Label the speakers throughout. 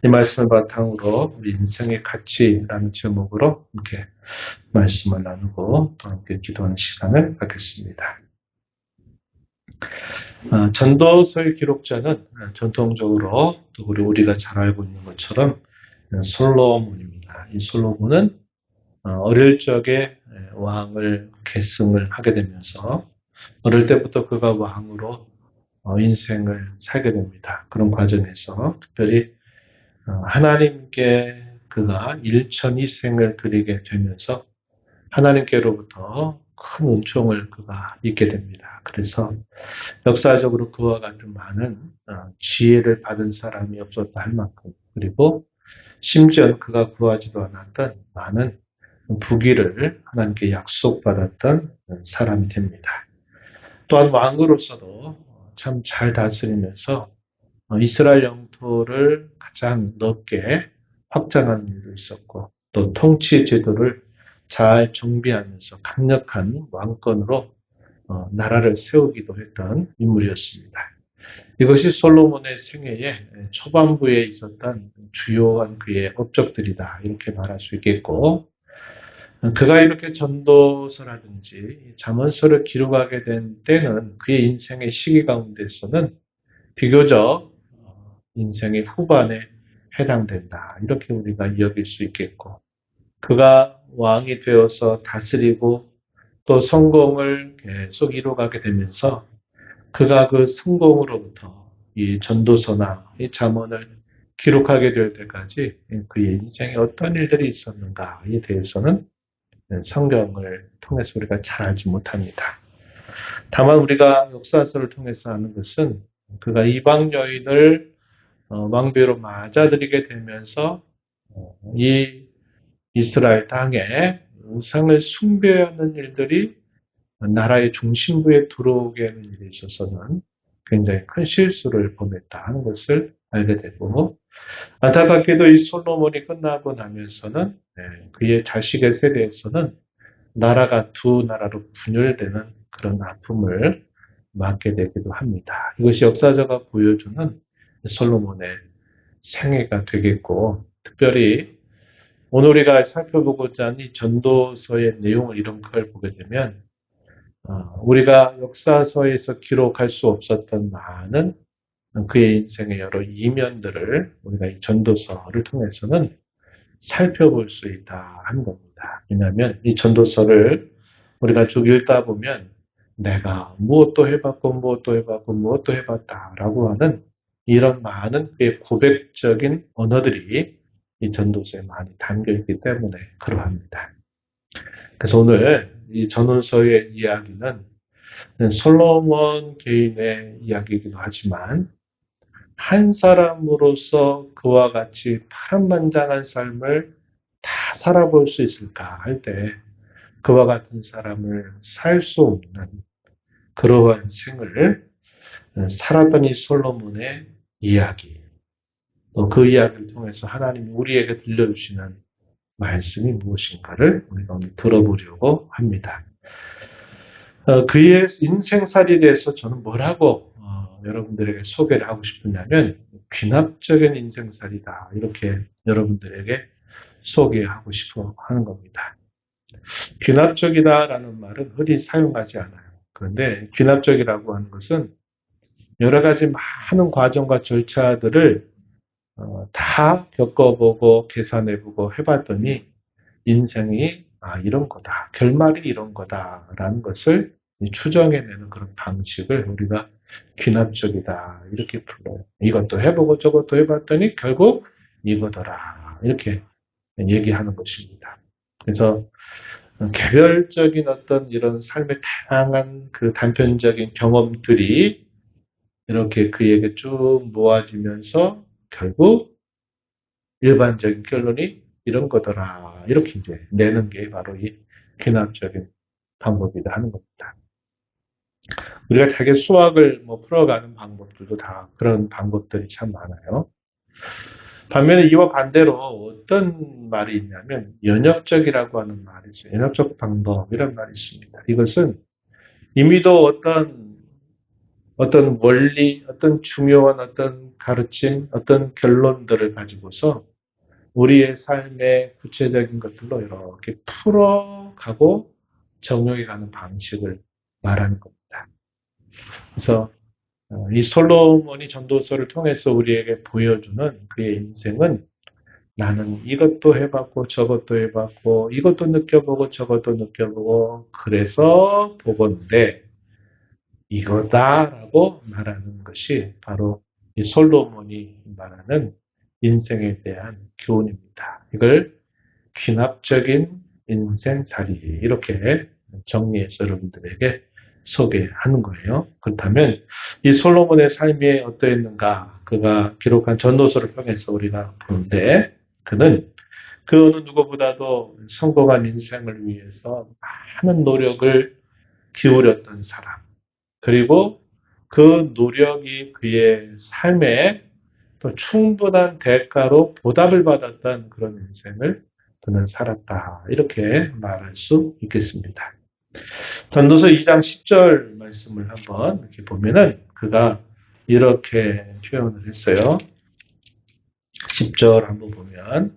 Speaker 1: 이 말씀을 바탕으로 우리 인생의 가치라는 제목으로 이렇게 말씀을 나누고 또 함께 기도하는 시간을 갖겠습니다. 전도서의 기록자는 전통적으로 또 우리가 잘 알고 있는 것처럼 솔로몬입니다. 이 솔로몬은 어릴 적에 왕을 계승을 하게 되면서 어릴 때부터 그가 왕으로 인생을 살게 됩니다. 그런 과정에서 특별히 하나님께 그가 일천이생을 드리게 되면서 하나님께로부터 큰 은총을 그가 잊게 됩니다. 그래서 역사적으로 그와 같은 많은 지혜를 받은 사람이 없었다 할 만큼, 그리고 심지어 그가 구하지도 않았던 많은 부귀를 하나님께 약속받았던 사람이 됩니다. 또한 왕으로서도 참 잘 다스리면서 이스라엘 영토를 가장 넓게 확장하는 일도 있었고, 또 통치 제도를 잘 정비하면서 강력한 왕권으로 나라를 세우기도 했던 인물이었습니다. 이것이 솔로몬의 생애의 초반부에 있었던 주요한 그의 업적들이다, 이렇게 말할 수 있겠고, 그가 이렇게 전도서라든지 잠언서를 기록하게 된 때는 그의 인생의 시기 가운데서는 비교적 인생의 후반에 해당된다, 이렇게 우리가 여길 수 있겠고, 그가 왕이 되어서 다스리고 또 성공을 계속 이루어가게 되면서 그가 그 성공으로부터 이 전도서나 이 잠언을 기록하게 될 때까지 그의 인생에 어떤 일들이 있었는가에 대해서는 성경을 통해서 우리가 잘 알지 못합니다. 다만 우리가 역사서를 통해서 아는 것은 그가 이방 여인을 왕비로 맞아들이게 되면서 이 이스라엘 땅에 우상을 숭배하는 일들이 나라의 중심부에 들어오게 하는 일에 있어서는 굉장히 큰 실수를 범했다 하는 것을 알게 되고, 안타깝게도 이 솔로몬이 끝나고 나면서는 그의 자식의 세대에서는 나라가 두 나라로 분열되는 그런 아픔을 맞게 되기도 합니다. 이것이 역사자가 보여주는 솔로몬의 생애가 되겠고, 특별히 오늘 우리가 살펴보고자 하는 이 전도서의 내용을 이런 걸 보게 되면 우리가 역사서에서 기록할 수 없었던 많은 그의 인생의 여러 이면들을 우리가 이 전도서를 통해서는 살펴볼 수 있다 하는 겁니다. 왜냐하면 이 전도서를 우리가 쭉 읽다 보면 내가 무엇도 해봤고 무엇도 해봤고 무엇도 해봤다라고 하는 이런 많은 그의 고백적인 언어들이 이 전도서에 많이 담겨있기 때문에 그러합니다. 그래서 오늘 이 전도서의 이야기는 솔로몬 개인의 이야기이기도 하지만 한 사람으로서 그와 같이 파란만장한 삶을 다 살아볼 수 있을까 할 때 그와 같은 사람을 살 수 없는 그러한 생을 살았던 이 솔로몬의 이야기, 또 그 이야기를 통해서 하나님이 우리에게 들려주시는 말씀이 무엇인가를 우리가 오늘 들어보려고 합니다. 그의 인생살이에 대해서 저는 뭐라고 여러분들에게 소개를 하고 싶으냐면 귀납적인 인생살이다, 이렇게 여러분들에게 소개하고 싶어 하는 겁니다. 귀납적이다라는 말은 흔히 사용하지 않아요. 그런데 귀납적이라고 하는 것은 여러 가지 많은 과정과 절차들을 다 겪어보고 계산해보고 해봤더니 인생이 이런 거다, 결말이 이런 거다라는 것을 추정해내는 그런 방식을 우리가 귀납적이다, 이렇게 불러요. 이것도 해보고 저것도 해봤더니 결국 이거더라, 이렇게 얘기하는 것입니다. 그래서 개별적인 어떤 이런 삶의 다양한 그 단편적인 경험들이 이렇게 그에게 쭉 모아지면서 결국 일반적인 결론이 이런 거더라, 이렇게 이제 내는 게 바로 이 귀납적인 방법이다 하는 겁니다. 우리가 되게 수학을 풀어가는 방법들도 다 그런 방법들이 참 많아요. 반면에 이와 반대로 어떤 말이 있냐면 연역적이라고 하는 말이 있어요. 연역적 방법, 이런 말이 있습니다. 이것은 이미도 어떤 어떤 원리, 어떤 중요한 어떤 가르침, 어떤 결론들을 가지고서 우리의 삶의 구체적인 것들로 이렇게 풀어가고 적용해 가는 방식을 말하는 겁니다. 그래서 이 솔로몬이 전도서를 통해서 우리에게 보여주는 그의 인생은 나는 이것도 해봤고 저것도 해봤고 이것도 느껴보고 저것도 느껴보고 그래서 보건대 이거다라고 말하는 것이 바로 이 솔로몬이 말하는 인생에 대한 교훈입니다. 이걸 귀납적인 인생살이 이렇게 정리해서 여러분들에게 소개하는 거예요. 그렇다면 이 솔로몬의 삶이 어떠했는가? 그가 기록한 전도서를 통해서 우리가 보는데 그는 그 어느 누구보다도 성공한 인생을 위해서 많은 노력을 기울였던 사람. 그리고 그 노력이 그의 삶에 또 충분한 대가로 보답을 받았던 그런 인생을 그는 살았다. 이렇게 말할 수 있겠습니다. 전도서 2장 10절 말씀을 한번 이렇게 보면은 그가 이렇게 표현을 했어요. 10절 한번 보면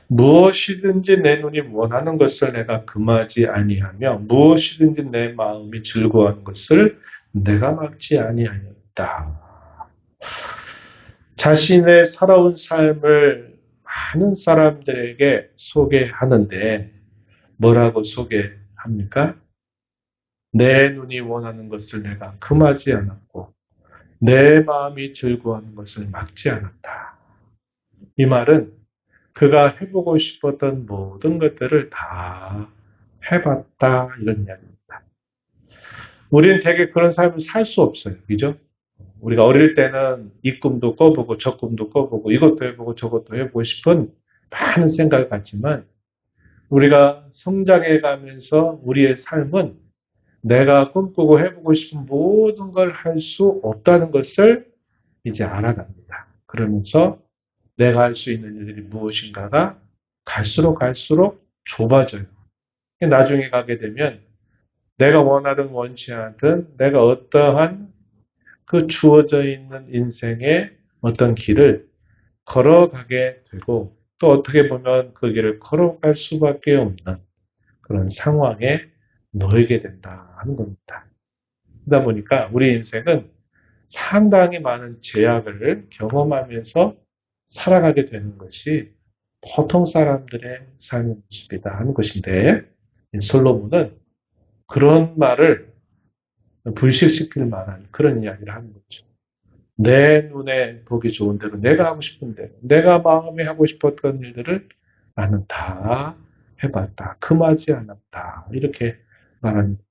Speaker 1: 무엇이든지 내 눈이 원하는 것을 내가 금하지 아니하며 무엇이든지 내 마음이 즐거워하는 것을 내가 막지 아니하였다. 자신의 살아온 삶을 많은 사람들에게 소개하는데 뭐라고 소개합니까? 내 눈이 원하는 것을 내가 금하지 않았고 내 마음이 즐거워하는 것을 막지 않았다. 이 말은 그가 해보고 싶었던 모든 것들을 다 해봤다 이런 이야기입니다. 우리는 되게 그런 삶을 살 수 없어요. 그죠? 우리가 어릴 때는 이 꿈도 꿔보고 저 꿈도 꿔보고 이것도 해보고 저것도 해보고 싶은 많은 생각을 갖지만 우리가 성장해 가면서 우리의 삶은 내가 꿈꾸고 해보고 싶은 모든 걸 할 수 없다는 것을 이제 알아갑니다. 그러면서 내가 할 수 있는 일들이 무엇인가가 갈수록 좁아져요. 나중에 가게 되면 내가 원하든 원치 않든 내가 어떠한 그 주어져 있는 인생의 어떤 길을 걸어가게 되고 또 어떻게 보면 그 길을 걸어갈 수밖에 없는 그런 상황에 놓이게 된다 하는 겁니다. 그러다 보니까 우리 인생은 상당히 많은 제약을 경험하면서 살아가게 되는 것이 보통 사람들의 삶의 모습이다 하는 것인데 솔로몬은 그런 말을 불식시킬 만한 그런 이야기를 하는 거죠. 내 눈에 보기 좋은 대로 내가 하고 싶은 대로 내가 마음에 하고 싶었던 일들을 나는 다 해봤다. 금하지 않았다. 이렇게 말합니다.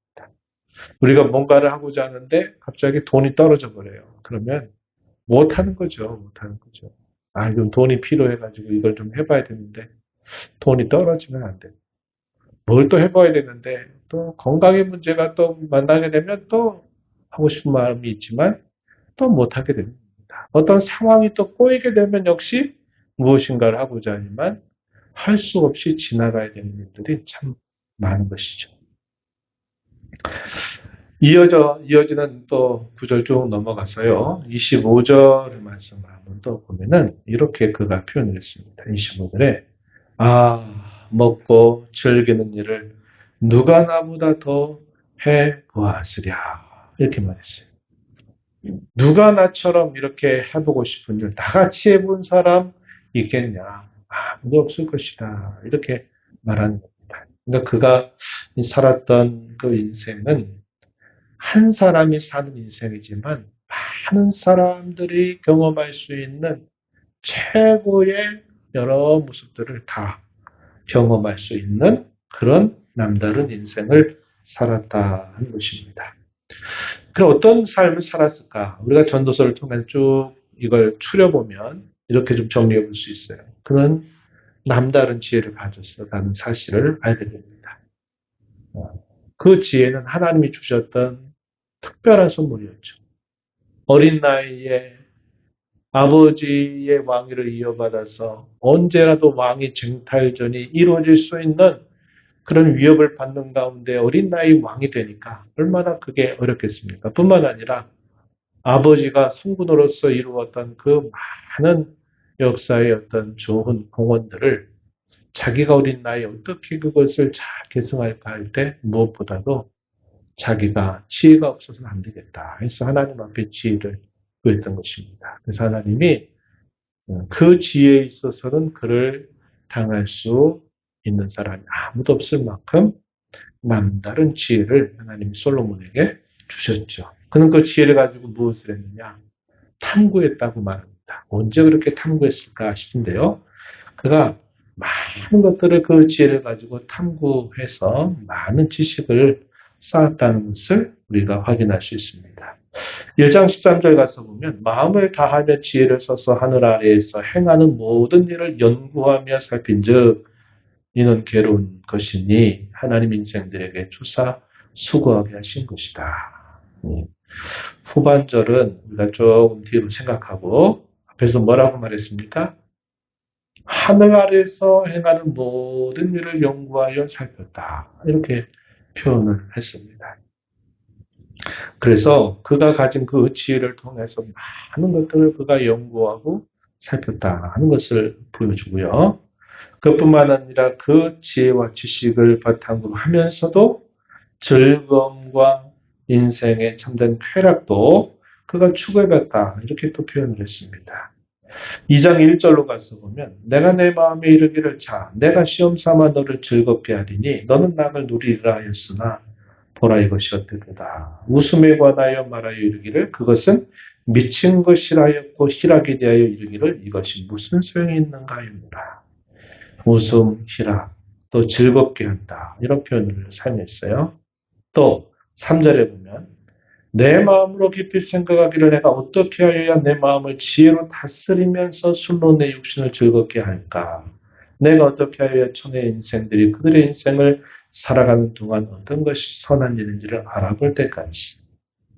Speaker 1: 우리가 뭔가를 하고자 하는데 갑자기 돈이 떨어져 버려요. 그러면 못하는 거죠. 못하는 거죠. 아, 이건 돈이 필요해가지고 이걸 좀 해봐야 되는데 돈이 떨어지면 안 돼요. 뭘 또 해봐야 되는데 또 건강의 문제가 또 만나게 되면 또 하고 싶은 마음이 있지만 또 못하게 됩니다. 어떤 상황이 또 꼬이게 되면 역시 무엇인가를 하고자 하지만 할 수 없이 지나가야 되는 일들이 참 많은 것이죠. 이어지는 또 구절 쭉 넘어가서요. 25절 말씀을 한번 또 보면은 이렇게 그가 표현을 했습니다. 25절에 먹고 즐기는 일을 누가 나보다 더 해보았으랴 이렇게 말했어요. 누가 나처럼 이렇게 해보고 싶은 일 다같이 해본 사람 있겠냐? 아무도 없을 것이다. 이렇게 말하는 겁니다. 그러니까 그가 살았던 그 인생은 한 사람이 사는 인생이지만 많은 사람들이 경험할 수 있는 최고의 여러 모습들을 다 경험할 수 있는 그런 남다른 인생을 살았다 하는 것입니다. 그럼 어떤 삶을 살았을까? 우리가 전도서를 통해 쭉 이걸 추려보면 이렇게 좀 정리해 볼 수 있어요. 그는 남다른 지혜를 가졌다는 사실을 알게 됩니다. 그 지혜는 하나님이 주셨던 특별한 선물이었죠. 어린 나이에 아버지의 왕위를 이어받아서 언제라도 왕위 쟁탈전이 이루어질 수 있는 그런 위협을 받는 가운데 어린 나이 왕이 되니까 얼마나 그게 어렵겠습니까? 뿐만 아니라 아버지가 성군으로서 이루었던 그 많은 역사의 어떤 좋은 공헌들을 자기가 어린 나이에 어떻게 그것을 잘 계승할까 할 때 무엇보다도 자기가 지혜가 없어서는 안 되겠다 해서 하나님 앞에 지혜를 구했던 것입니다. 그래서 하나님이 그 지혜에 있어서는 그를 당할 수 있는 사람이 아무도 없을 만큼 남다른 지혜를 하나님이 솔로몬에게 주셨죠. 그는 그 지혜를 가지고 무엇을 했느냐? 탐구했다고 말합니다. 언제 그렇게 탐구했을까 싶은데요. 그가 많은 것들을 그 지혜를 가지고 탐구해서 많은 지식을 쌓았다는 것을 우리가 확인할 수 있습니다. 1장 13절 가서 보면 마음을 다하며 지혜를 써서 하늘 아래에서 행하는 모든 일을 연구하며 살핀즉 이는 괴로운 것이니 하나님 인생들에게 주사 수고하게 하신 것이다. 후반절은 우리가 조금 뒤로 생각하고 앞에서 뭐라고 말했습니까? 하늘 아래에서 행하는 모든 일을 연구하여 살폈다. 이렇게 표현을 했습니다. 그래서 그가 가진 그 지혜를 통해서 많은 것들을 그가 연구하고 살폈다 하는 것을 보여주고요. 그뿐만 아니라 그 지혜와 지식을 바탕으로 하면서도 즐거움과 인생의 참된 쾌락도 그가 추구해봤다. 이렇게 또 표현을 했습니다. 2장 1절로 가서 보면 내가 내 마음에 이르기를 자 내가 시험 삼아 너를 즐겁게 하리니 너는 낙을 누리리라 하였으나 보라 이것이 어떻도다. 웃음에 관하여 말하여 이르기를 그것은 미친 것이라 하였고 희락에 대하여 이르기를 이것이 무슨 소용이 있는가 하였노라. 웃음, 희락, 또 즐겁게 한다. 이런 표현을 사용했어요. 또 3절에 보면 내 마음으로 깊이 생각하기를 내가 어떻게 하여야 내 마음을 지혜로 다스리면서 술로 내 육신을 즐겁게 할까? 내가 어떻게 하여야 천의 인생들이 그들의 인생을 살아가는 동안 어떤 것이 선한 일인지를 알아볼 때까지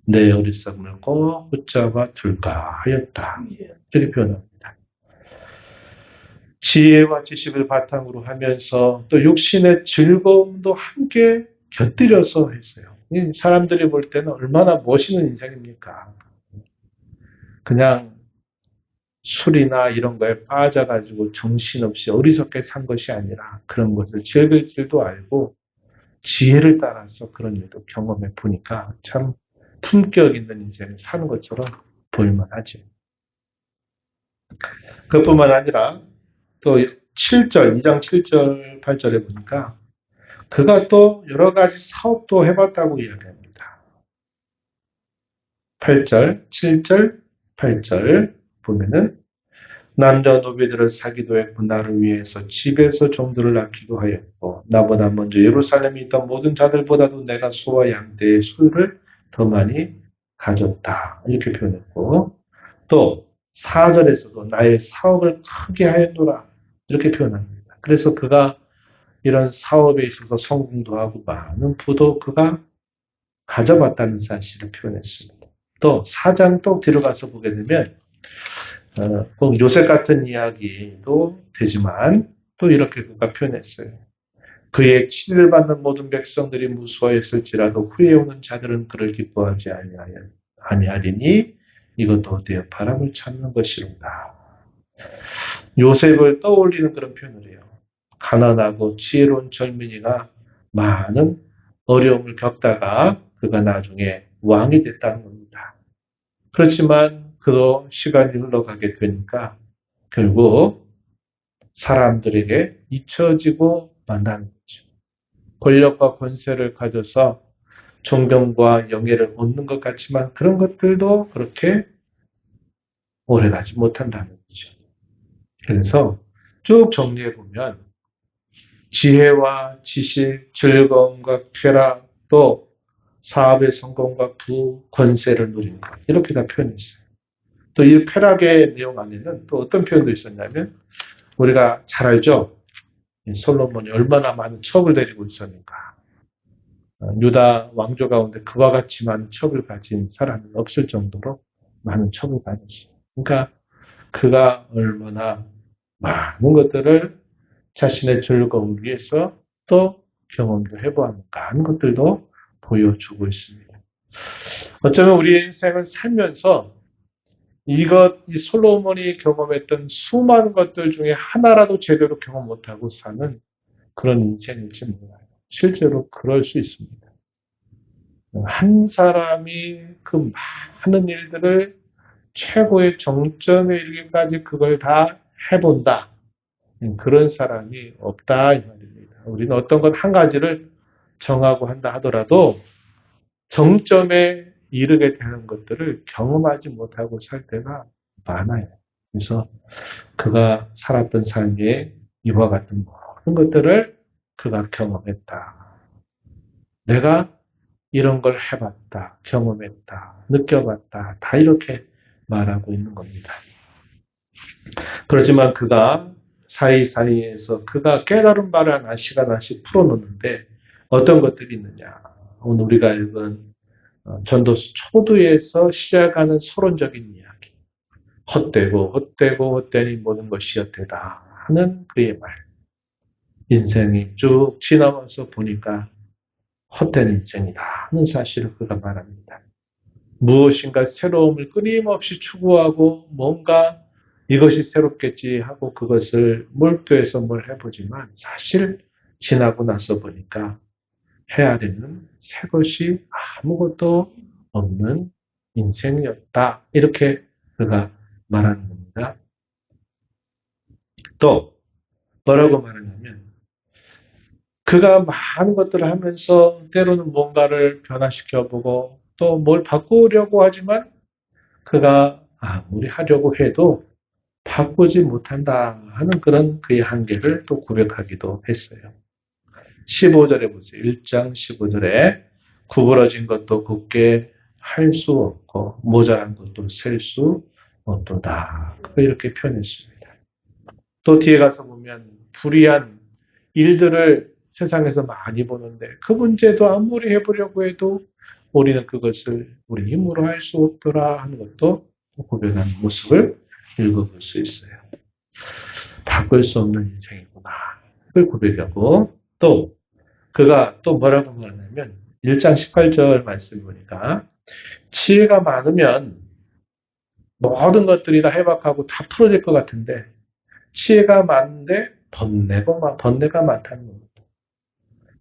Speaker 1: 내 어리석음을 꼭 붙잡아 둘까 하였다. 이렇게 표현합니다. 지혜와 지식을 바탕으로 하면서 또 육신의 즐거움도 함께 곁들여서 했어요. 사람들이 볼 때는 얼마나 멋있는 인생입니까? 그냥 술이나 이런 거에 빠져가지고 정신없이 어리석게 산 것이 아니라 그런 것을 즐길 줄도 알고 지혜를 따라서 그런 일도 경험해 보니까 참 품격 있는 인생을 사는 것처럼 보일만하죠. 그것뿐만 아니라 또 7절, 2장 7절, 8절에 보니까 그가 또 여러 가지 사업도 해봤다고 이야기합니다. 8절, 7절, 8절 보면은 남자 노비들을 사기도 했고 나를 위해서 집에서 종들을 아끼고 하였고 나보다 먼저 예루살렘에 있던 모든 자들보다도 내가 소와 양떼의 소유를 더 많이 가졌다. 이렇게 표현했고 또 4절에서도 나의 사업을 크게 하였노라. 이렇게 표현합니다. 그래서 그가 이런 사업에 있어서 성공도 하고 많은 부도 그가 가져봤다는 사실을 표현했습니다. 또 4장 또 들어가서 보게 되면 꼭 요셉 같은 이야기도 되지만 또 이렇게 그가 표현했어요. 그의 치를 받는 모든 백성들이 무수하였을지라도 후에 오는 자들은 그를 기뻐하지 아니하리니 이것도 어때요? 바람을 찾는 것이로다. 요셉을 떠올리는 그런 표현을 해요. 가난하고 지혜로운 젊은이가 많은 어려움을 겪다가 그가 나중에 왕이 됐다는 겁니다. 그렇지만 그도 시간이 흘러가게 되니까 결국 사람들에게 잊혀지고 만나는 거죠. 권력과 권세를 가져서 존경과 영예를 얻는 것 같지만 그런 것들도 그렇게 오래가지 못한다는 거죠. 그래서 쭉 정리해보면 지혜와 지식, 즐거움과 쾌락, 또 사업의 성공과 부, 권세를 누리는 것 이렇게 다 표현했어요. 또 이 쾌락의 내용 안에는 또 어떤 표현도 있었냐면 우리가 잘 알죠? 솔로몬이 얼마나 많은 첩을 데리고 있었는가. 유다 왕조 가운데 그와 같이 많은 첩을 가진 사람은 없을 정도로 많은 첩을 가졌어요. 그러니까 그가 얼마나 많은 것들을 자신의 즐거움을 위해서 또 경험도 해보았는가 하는 것들도 보여주고 있습니다. 어쩌면 우리 인생을 살면서 이 솔로몬이 경험했던 수많은 것들 중에 하나라도 제대로 경험 못하고 사는 그런 인생일지 몰라요. 실제로 그럴 수 있습니다. 한 사람이 그 많은 일들을 최고의 정점에 이르기까지 그걸 다 해본다. 그런 사람이 없다 이 말입니다. 우리는 어떤 것 한 가지를 정하고 한다 하더라도 정점에 이르게 되는 것들을 경험하지 못하고 살 때가 많아요. 그래서 그가 살았던 삶에 이와 같은 모든 것들을 그가 경험했다. 내가 이런 걸 해봤다, 경험했다, 느껴봤다, 다 이렇게 말하고 있는 겁니다. 그렇지만 그가 사이사이에서 그가 깨달은 바를 하나씩 하나씩 풀어놓는데 어떤 것들이 있느냐. 오늘 우리가 읽은 전도서 초두에서 시작하는 서론적인 이야기. 헛되니 모든 것이 헛되다 하는 그의 말. 인생이 쭉 지나면서 보니까 헛된 인생이다 하는 사실을 그가 말합니다. 무엇인가 새로움을 끊임없이 추구하고 뭔가 이것이 새롭겠지 하고 그것을 몰두해서 뭘 해보지만 사실 지나고 나서 보니까 헤아리는 새 것이 아무것도 없는 인생이었다. 이렇게 그가 말하는 겁니다. 또 뭐라고 말하냐면 그가 많은 것들을 하면서 때로는 뭔가를 변화시켜보고 또 뭘 바꾸려고 하지만 그가 아무리 하려고 해도 바꾸지 못한다 하는 그런 그의 한계를 또 고백하기도 했어요. 15절에 보세요. 1장 15절에 구부러진 것도 굳게 할 수 없고 모자란 것도 셀 수 없도다. 이렇게 표현했습니다. 또 뒤에 가서 보면 불의한 일들을 세상에서 많이 보는데 그 문제도 아무리 해보려고 해도 우리는 그것을 우리 힘으로 할 수 없더라 하는 것도 고백하는 모습을 읽어볼 수 있어요. 바꿀 수 없는 인생이구나. 그걸 고백하고 또 그가 또 뭐라고 말하냐면 1장 18절 말씀 보니까 지혜가 많으면 모든 것들이 다 해박하고 다 풀어질 것 같은데 지혜가 많은데 번뇌가 많다는 겁니다.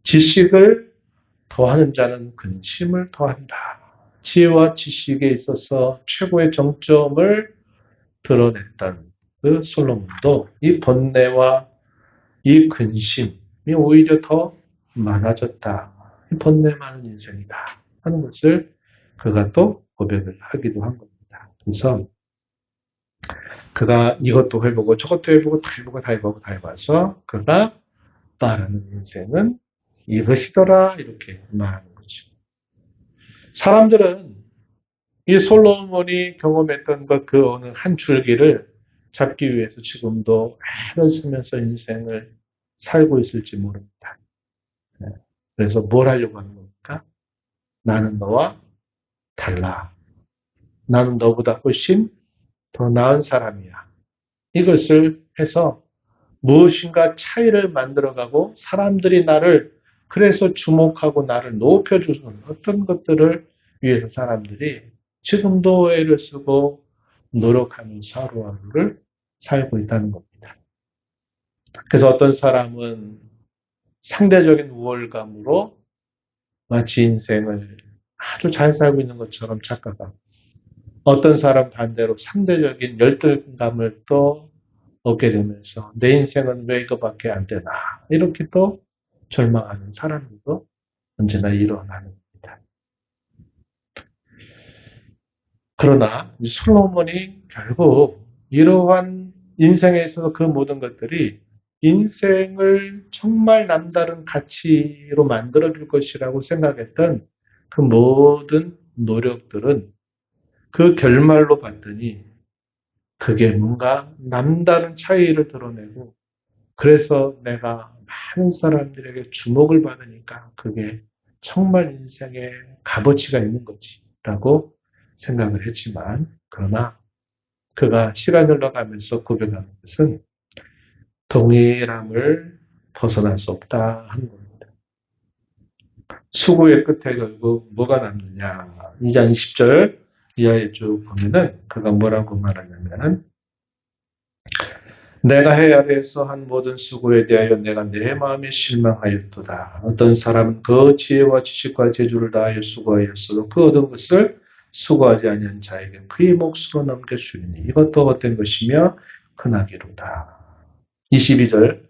Speaker 1: 지식을 더하는 자는 근심을 더한다. 지혜와 지식에 있어서 최고의 정점을 드러냈던 그 솔로몬도 이 번뇌와 이 근심이 오히려 더 많아졌다. 번뇌 많은 인생이다 하는 것을 그가 또 고백을 하기도 한 겁니다. 그래서 그가 이것도 해보고 저것도 해보고 다 해보고 다 해보고 다 해봐서 그가 말하는 인생은 이것이더라 이렇게 말하는 거죠. 사람들은 이 솔로몬이 경험했던 것 그 어느 한 줄기를 잡기 위해서 지금도 애를 쓰면서 인생을 살고 있을지 모릅니다. 그래서 뭘 하려고 하는 겁니까? 나는 너와 달라. 나는 너보다 훨씬 더 나은 사람이야. 이것을 해서 무엇인가 차이를 만들어가고 사람들이 나를 그래서 주목하고 나를 높여주는 어떤 것들을 위해서 사람들이 지금도 애를 쓰고 노력하면서 하루하루를 살고 있다는 겁니다. 그래서 어떤 사람은 상대적인 우월감으로 마치 인생을 아주 잘 살고 있는 것처럼 착각하고 어떤 사람 반대로 상대적인 열등감을 또 얻게 되면서 내 인생은 왜 이거밖에 안 되나 이렇게 또 절망하는 사람들도 언제나 일어나는 겁니다. 그러나 솔로몬이 결국 이러한 인생에 있어서 그 모든 것들이 인생을 정말 남다른 가치로 만들어줄 것이라고 생각했던 그 모든 노력들은 그 결말로 봤더니 그게 뭔가 남다른 차이를 드러내고 그래서 내가 많은 사람들에게 주목을 받으니까 그게 정말 인생에 값어치가 있는 거지라고 생각을 했지만 그러나 그가 시간을 흘러가면서 고백하는 것은 동일함을 벗어날 수 없다 하는 겁니다. 수고의 끝에 결국 뭐가 남느냐. 2장 20절 이하에 쭉 보면은 그가 뭐라고 말하냐면 내가 해 아래에서 한 모든 수고에 대하여 내가 내 마음에 실망하였도다. 어떤 사람은 그 지혜와 지식과 재주를 다하여 수고하였어도 그 얻은 것을 수고하지 아니한 자에게 그의 몫으로 넘겨주리니 이것도 헛된 것이며 크나기로다. 22절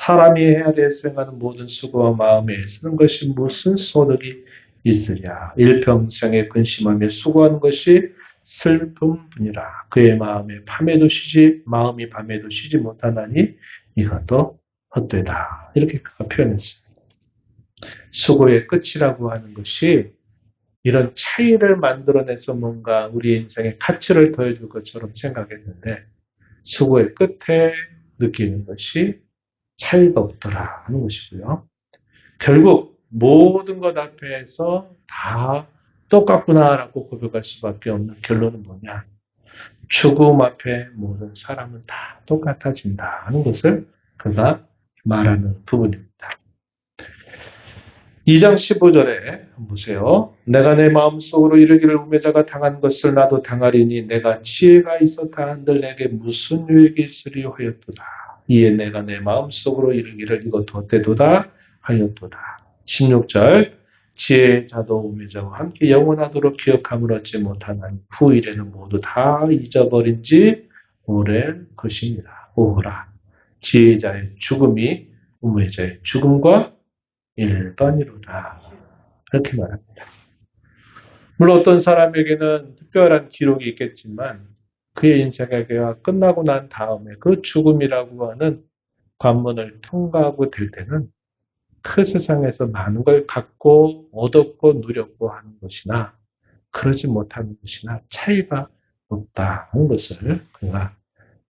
Speaker 1: 사람이 해 아래에서 행하는 모든 수고와 마음에 쓰는 것이 무슨 소득이 있으랴. 일평생에 근심하며 수고하는 것이 슬픔뿐이라. 그의 마음이 밤에도 쉬지 못하나니 이것도 헛되다. 이렇게 그가 표현했어요. 수고의 끝이라고 하는 것이 이런 차이를 만들어내서 뭔가 우리 인생에 가치를 더해줄 것처럼 생각했는데 수고의 끝에 느끼는 것이 차이가 없더라 하는 것이고요. 결국 모든 것 앞에서 다 똑같구나라고 고백할 수밖에 없는 결론은 뭐냐. 죽음 앞에 모든 사람은 다 똑같아진다 하는 것을 그가 말하는 부분입니다. 2장 15절에 보세요. 내가 내 마음속으로 이르기를 우매자가 당한 것을 나도 당하리니 내가 지혜가 있었다 한들 내게 무슨 유익이 있으리요 하였도다. 이에 내가 내 마음속으로 이르기를 이것도 헛되도다 하였도다. 16절 지혜자도 우매자와 함께 영원하도록 기억함을 얻지 못하나니 후일에는 모두 다 잊어버린 지 오랜 것입니다. 오호라 지혜자의 죽음이 우매자의 죽음과 일반이로다. 이렇게 말합니다. 물론 어떤 사람에게는 특별한 기록이 있겠지만 그의 인생이 끝나고 난 다음에 그 죽음이라고 하는 관문을 통과하고 될 때는 그 세상에서 많은 걸 갖고 얻었고 누렸고 하는 것이나 그러지 못하는 것이나 차이가 없다는 것을 그가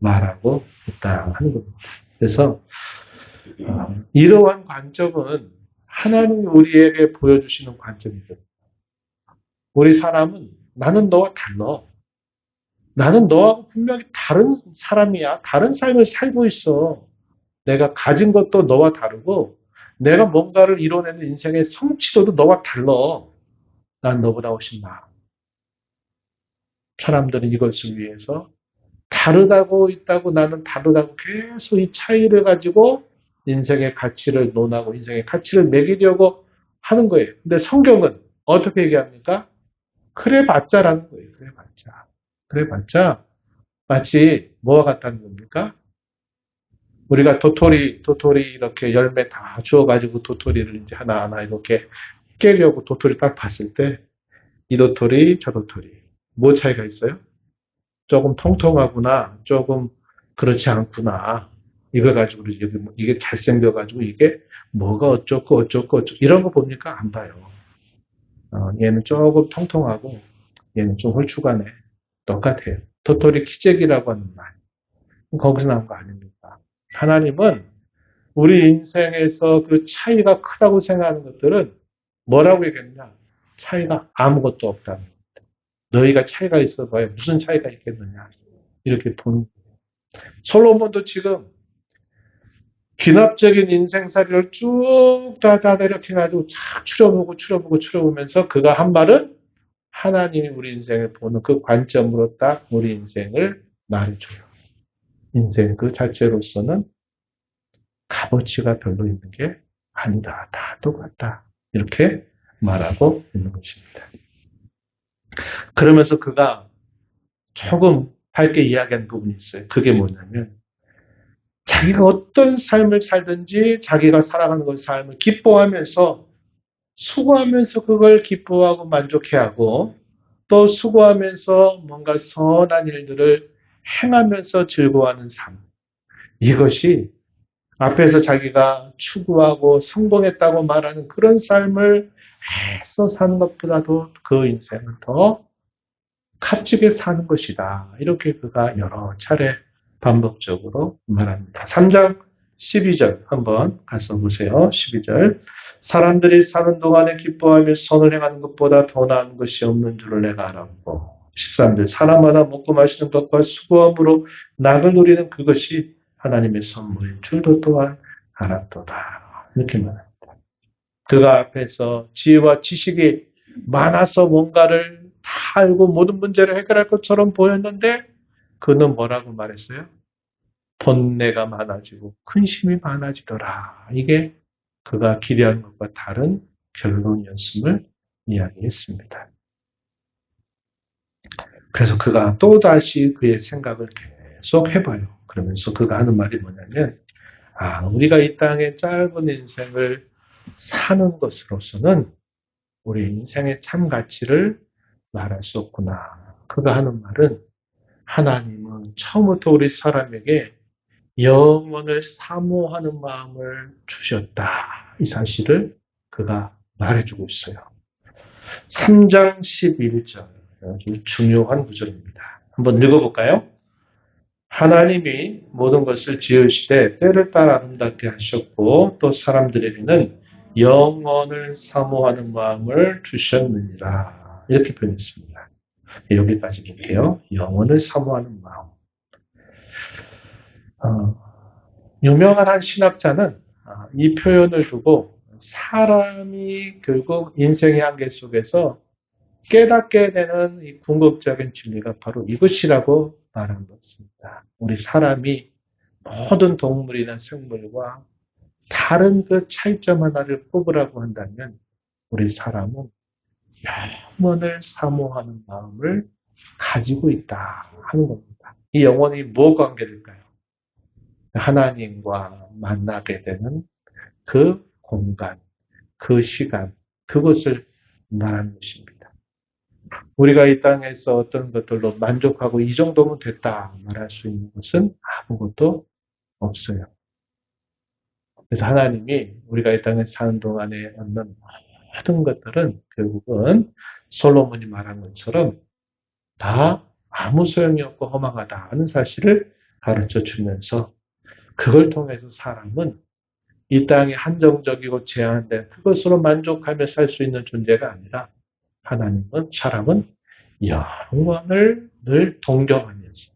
Speaker 1: 말하고 있다 하는 겁니다. 그래서 이러한 관점은 하나님이 우리에게 보여주시는 관점이거든요. 우리 사람은 나는 너와 달라. 나는 너하고 분명히 다른 사람이야. 다른 삶을 살고 있어. 내가 가진 것도 너와 다르고 내가 뭔가를 이뤄내는 인생의 성취도도 너와 달라. 난 너보다 훨씬 나아. 사람들은 이것을 위해서 다르다고 있다고 나는 다르다고 계속 이 차이를 가지고 인생의 가치를 논하고 인생의 가치를 매기려고 하는 거예요. 근데 성경은 어떻게 얘기합니까? 그래 봤자라는 거예요. 그래 봤자. 그래 봤자 마치 뭐와 같다는 겁니까? 우리가 도토리 이렇게 열매 다 주워가지고 도토리를 이제 하나하나 이렇게 깨려고 도토리 딱 봤을 때 이 도토리 저 도토리 뭐 차이가 있어요? 조금 통통하구나, 조금 그렇지 않구나. 이거 가지고 이게 잘생겨가지고 이게 뭐가 어쩌고 이런 거 봅니까? 안 봐요. 얘는 조금 통통하고 얘는 좀 홀쭉하네. 똑같아요. 도토리 키재기라고 하는 말. 거기서 나온 거 아닙니까? 하나님은 우리 인생에서 그 차이가 크다고 생각하는 것들은 뭐라고 얘기했냐? 차이가 아무것도 없다는 겁니다. 너희가 차이가 있어 봐야 무슨 차이가 있겠느냐. 이렇게 본 솔로몬도 지금 귀납적인 인생살이를 쭉 다다 이렇게 해가지고 쫙 추려보면서 그가 한 말은 하나님이 우리 인생을 보는 그 관점으로 딱 우리 인생을 말해줘요. 인생 그 자체로서는 값어치가 별로 있는 게 아니다. 다 똑같다. 이렇게 말하고 있는 것입니다. 그러면서 그가 조금 밝게 이야기한 부분이 있어요. 그게 뭐냐면 자기가 어떤 삶을 살든지 자기가 살아가는 그 삶을 기뻐하면서 수고하면서 그걸 기뻐하고 만족해하고 또 수고하면서 뭔가 선한 일들을 행하면서 즐거워하는 삶. 이것이 앞에서 자기가 추구하고 성공했다고 말하는 그런 삶을 애써 사는 것보다도 그 인생은 더 값지게 사는 것이다. 이렇게 그가 여러 차례 반복적으로 말합니다. 3장 12절 한번 가서 보세요. 12절 사람들이 사는 동안에 기뻐하며 선을 행하는 것보다 더 나은 것이 없는 줄을 내가 알았고 13절 사람마다 먹고 마시는 것과 수고함으로 낙을 누리는 그것이 하나님의 선물인 줄도 또한 알았도다. 이렇게 말합니다. 그가 앞에서 지혜와 지식이 많아서 뭔가를 다 알고 모든 문제를 해결할 것처럼 보였는데 그는 뭐라고 말했어요? 번뇌가 많아지고 근심이 많아지더라. 이게 그가 기대한 것과 다른 결론이었음을 이야기했습니다. 그래서 그가 또다시 그의 생각을 계속 해봐요. 그러면서 그가 하는 말이 뭐냐면, 우리가 이 땅의 짧은 인생을 사는 것으로서는 우리 인생의 참 가치를 말할 수 없구나. 그가 하는 말은 하나님은 처음부터 우리 사람에게 영원을 사모하는 마음을 주셨다. 이 사실을 그가 말해주고 있어요. 3장 11절. 아주 중요한 구절입니다. 한번 읽어볼까요? 하나님이 모든 것을 지으시되 때를 따라 아름답게 하셨고 또 사람들에게는 영원을 사모하는 마음을 주셨느니라. 이렇게 표현했습니다. 여기까지 볼게요. 영원을 사모하는 마음. 유명한 한 신학자는 이 표현을 두고 사람이 결국 인생의 한계 속에서 깨닫게 되는 이 궁극적인 진리가 바로 이것이라고 말한 것입니다. 우리 사람이 모든 동물이나 생물과 다른 그 차이점 하나를 꼽으라고 한다면 우리 사람은 영원을 사모하는 마음을 가지고 있다 하는 겁니다. 이 영혼이 뭐와 관계될까요? 하나님과 만나게 되는 그 공간, 그 시간, 그것을 말하는 것입니다. 우리가 이 땅에서 어떤 것들로 만족하고 이 정도면 됐다 말할 수 있는 것은 아무것도 없어요. 그래서 하나님이 우리가 이 땅에 사는 동안에 얻는 모든 것들은 결국은 솔로몬이 말한 것처럼 다 아무 소용이 없고 허망하다 하는 사실을 가르쳐 주면서 그걸 통해서 사람은 이 땅이 한정적이고 제한된 그것으로 만족하며 살 수 있는 존재가 아니라 하나님은 사람은 영원을 늘 동경하면서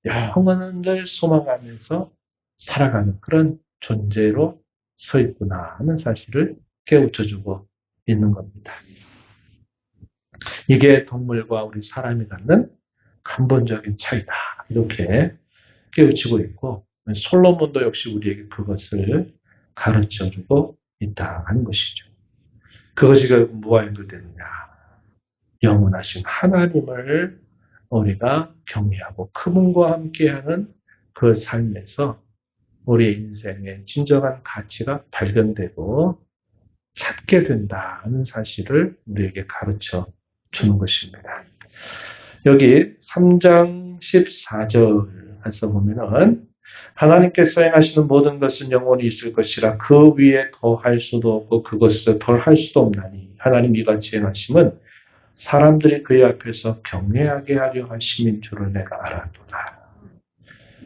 Speaker 1: 영원을 늘 소망하면서 살아가는 그런 존재로 서 있구나 하는 사실을 깨우쳐주고 있는 겁니다. 이게 동물과 우리 사람이 갖는 근본적인 차이다. 이렇게 깨우치고 있고 솔로몬도 역시 우리에게 그것을 가르쳐주고 있다 하는 것이죠. 그것이 결국 뭐와 연결되느냐. 영원하신 하나님을 우리가 경외하고 그분과 함께하는 그 삶에서 우리 인생의 진정한 가치가 발견되고 찾게 된다는 사실을 우리에게 가르쳐 주는 것입니다. 여기 3장 14절에서 보면은 하나님께서 행하시는 모든 것은 영원히 있을 것이라 그 위에 더할 수도 없고 그것을 덜할 수도 없나니 하나님 이같이 행하심은 사람들이 그의 앞에서 경외하게 하려 하심인 줄을 내가 알았도다.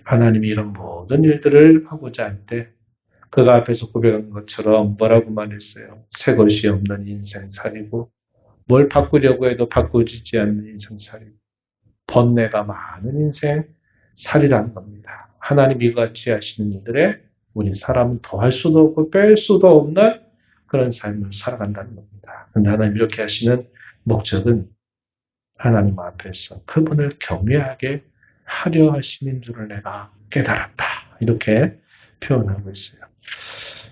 Speaker 1: 하나님이 이런 모든 일들을 하고자 할 때 그가 앞에서 고백한 것처럼 뭐라고 말했어요? 새 것이 없는 인생살이고 뭘 바꾸려고 해도 바꾸지지 않는 인생살이고 번뇌가 많은 인생살이라는 겁니다. 하나님이 이같이 하시는 일들에 우리 사람은 더할 수도 없고 뺄 수도 없는 그런 삶을 살아간다는 겁니다. 그런데 하나님 이렇게 하시는 목적은 하나님 앞에서 그분을 경외하게 하려 하심인 줄을 내가 깨달았다. 이렇게 표현하고 있어요.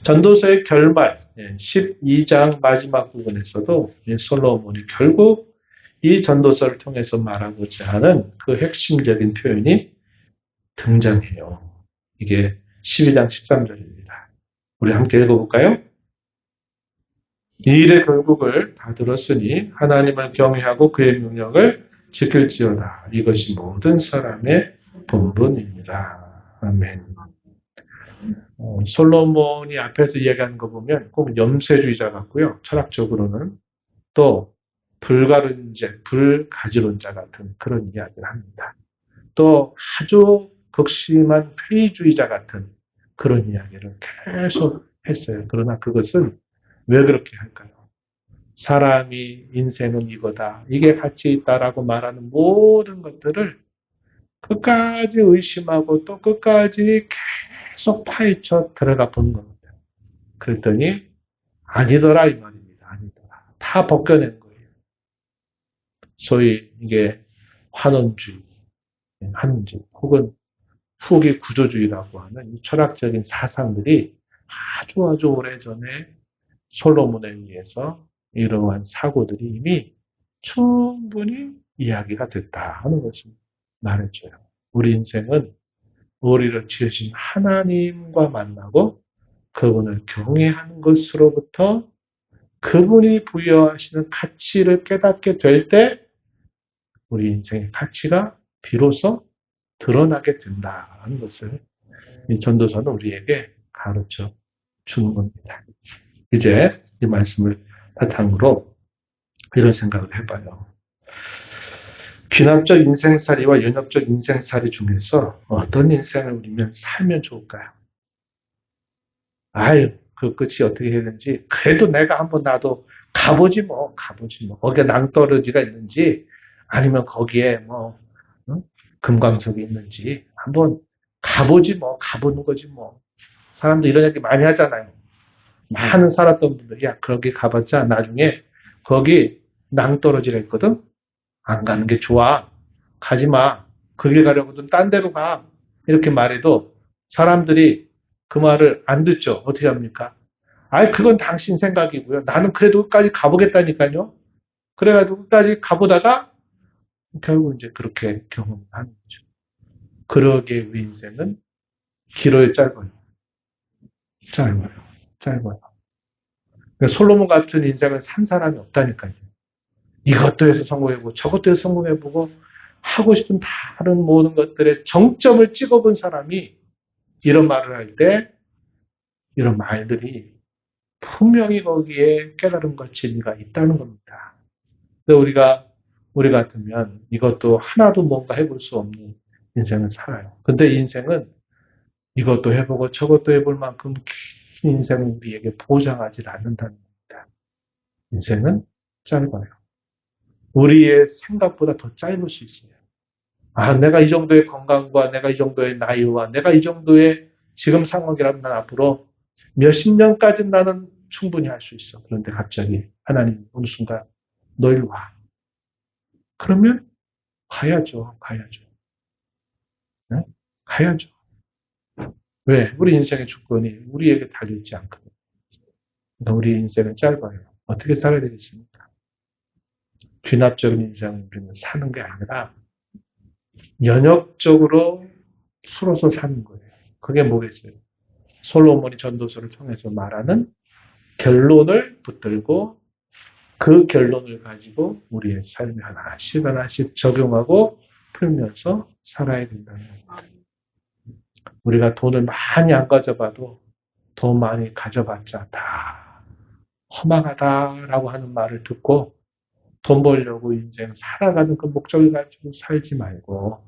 Speaker 1: 전도서의 결말 12장 마지막 부분에서도 솔로몬이 결국 이 전도서를 통해서 말하고자 하는 그 핵심적인 표현이 등장해요. 이게 12장 13절입니다. 우리 함께 읽어볼까요? 이 일의 결국을 다 들었으니 하나님을 경외하고 그의 명령을 지킬지어다. 이것이 모든 사람의 본분이니라. 아멘. 솔로몬이 앞에서 이야기하는 거 보면 꼭 염세주의자 같고요. 철학적으로는 또 불가지론자 같은 그런 이야기를 합니다. 또 아주 극심한 회의주의자 같은 그런 이야기를 계속 했어요. 그러나 그것은 왜 그렇게 할까요? 사람이 인생은 이거다. 이게 가치 있다라고 말하는 모든 것들을 끝까지 의심하고 또 끝까지 계속 파헤쳐 들어가 보는 겁니다. 그랬더니 아니더라 이 말입니다. 아니더라. 다 벗겨낸 거예요. 소위 이게 환원주의, 혹은 후기 구조주의라고 하는 이 철학적인 사상들이 아주 오래전에 솔로몬에 의해서 이러한 사고들이 이미 충분히 이야기가 됐다 하는 것을 말해줘요. 우리 인생은 우리를 지으신 하나님과 만나고 그분을 경외하는 것으로부터 그분이 부여하시는 가치를 깨닫게 될 때 우리 인생의 가치가 비로소 드러나게 된다는 것을 이 전도서는 우리에게 가르쳐 주는 겁니다. 이제 이 말씀을 바탕으로 이런 생각을 해봐요. 귀납적 인생살이와 연역적 인생살이 중에서 어떤 인생을 우리면 살면 좋을까요? 아유, 그 끝이 어떻게 해야 되는지, 그래도 내가 한번 나도 가보지 뭐. 거기에 낭떠러지가 있는지, 아니면 거기에 뭐, 응? 금광석이 있는지, 한번 가보지 뭐. 가보는 거지 뭐. 사람들 이런 얘기 많이 하잖아요. 많은 살았던 분들, 야, 거기 가봤자 나중에 거기 낭떠러지가 있거든? 안 가는 게 좋아. 가지 마. 거길 가려거든 딴 데로 가. 이렇게 말해도 사람들이 그 말을 안 듣죠. 어떻게 합니까? 아이, 그건 당신 생각이고요. 나는 그래도 끝까지 가보겠다니까요. 그래가지고 끝까지 가보다가 결국 이제 그렇게 경험을 하는 거죠. 그러기에 우리 인생은 길어요, 짧아요? 짧아요. 짧아요. 그러니까 솔로몬 같은 인생을 산 사람이 없다니까요. 이것도 해서 성공해보고 저것도 해서 성공해보고 하고 싶은 다른 모든 것들의 정점을 찍어본 사람이 이런 말을 할 때 이런 말들이 분명히 거기에 깨달음과 진리가 있다는 겁니다. 근데 우리 같으면 이것도 하나도 뭔가 해볼 수 없는 인생을 살아요. 근데 인생은 이것도 해보고 저것도 해볼 만큼 긴 인생을 우리에게 보장하지 않는다는 겁니다. 인생은 짧아요. 우리의 생각보다 더 짧을 수 있어요. 아, 내가 이 정도의 건강과 내가 이 정도의 나이와 내가 이 정도의 지금 상황이라면 난 앞으로 몇십 년까지는 나는 충분히 할 수 있어. 그런데 갑자기 하나님 어느 순간 너 일로 와. 그러면 가야죠. 네? 가야죠. 왜? 우리 인생의 주권이 우리에게 달려있지 않거든요. 그러니까 우리 인생은 짧아요. 어떻게 살아야 되겠습니까? 귀납적인 인생을 우리는 사는 게 아니라 연역적으로 풀어서 사는 거예요. 그게 뭐겠어요? 솔로몬이 전도서를 통해서 말하는 결론을 붙들고 그 결론을 가지고 우리의 삶에 하나씩 적용하고 풀면서 살아야 된다는 겁니다. 우리가 돈을 많이 안 가져봐도 돈 많이 가져봤자 다 허망하다라고 하는 말을 듣고 돈 벌려고 인생 살아가는 그 목적을 가지고 살지 말고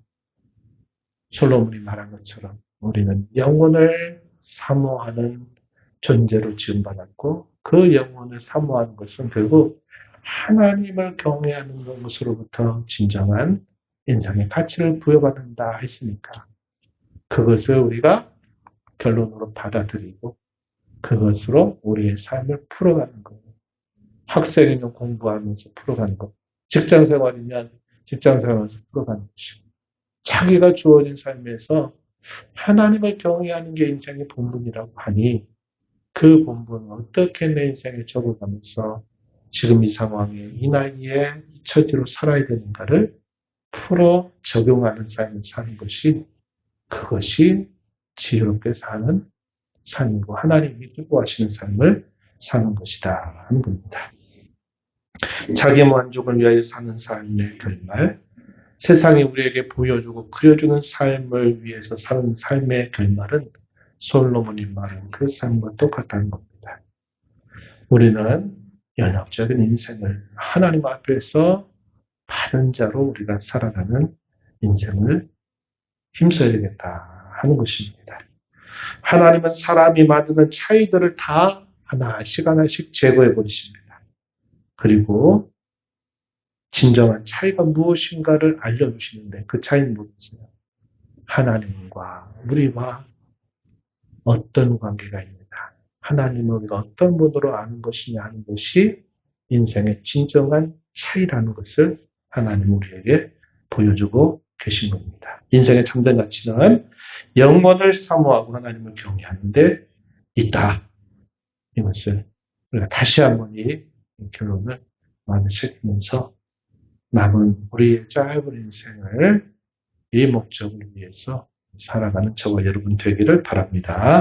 Speaker 1: 솔로몬이 말한 것처럼 우리는 영혼을 사모하는 존재로 지음받았고 그 영혼을 사모하는 것은 결국 하나님을 경외하는 것으로부터 진정한 인생의 가치를 부여받는다 했으니까 그것을 우리가 결론으로 받아들이고 그것으로 우리의 삶을 풀어가는 거예요. 학생이면 공부하면서 풀어가는 것. 직장생활이면 직장생활에서 풀어가는 것이고 자기가 주어진 삶에서 하나님을 경외하는 게 인생의 본분이라고 하니 그 본분을 어떻게 내 인생에 적어가면서 지금 이 상황에 이 나이에 이 처지로 살아야 되는가를 풀어 적용하는 삶을 사는 것이 그것이 지혜롭게 사는 삶이고 하나님이 기뻐하시는 삶을 사는 것이다 하는 겁니다. 자기 만족을 위하여 사는 삶의 결말, 세상이 우리에게 보여주고 그려주는 삶을 위해서 사는 삶의 결말은 솔로몬이 말한 그 삶과 똑같다는 겁니다. 우리는 연역적인 인생을 하나님 앞에서 받은 자로 우리가 살아가는 인생을 힘써야 되겠다 하는 것입니다. 하나님은 사람이 만드는 차이들을 다 하나씩 제거해 버리십니다. 그리고 진정한 차이가 무엇인가를 알려주시는데 그 차이는 뭐겠어요? 하나님과 우리와 어떤 관계가 있느냐. 하나님을 우리가 어떤 분으로 아는 것이냐 하는 것이 인생의 진정한 차이라는 것을 하나님 우리에게 보여주고 계신 겁니다. 인생의 참된 가치는 영혼을 사모하고 하나님을 경외하는 데 있다. 이것을 우리가 다시 한번 이 결론을 마음에 새기면서 남은 우리의 짧은 인생을 이 목적을 위해서 살아가는 저와 여러분 되기를 바랍니다.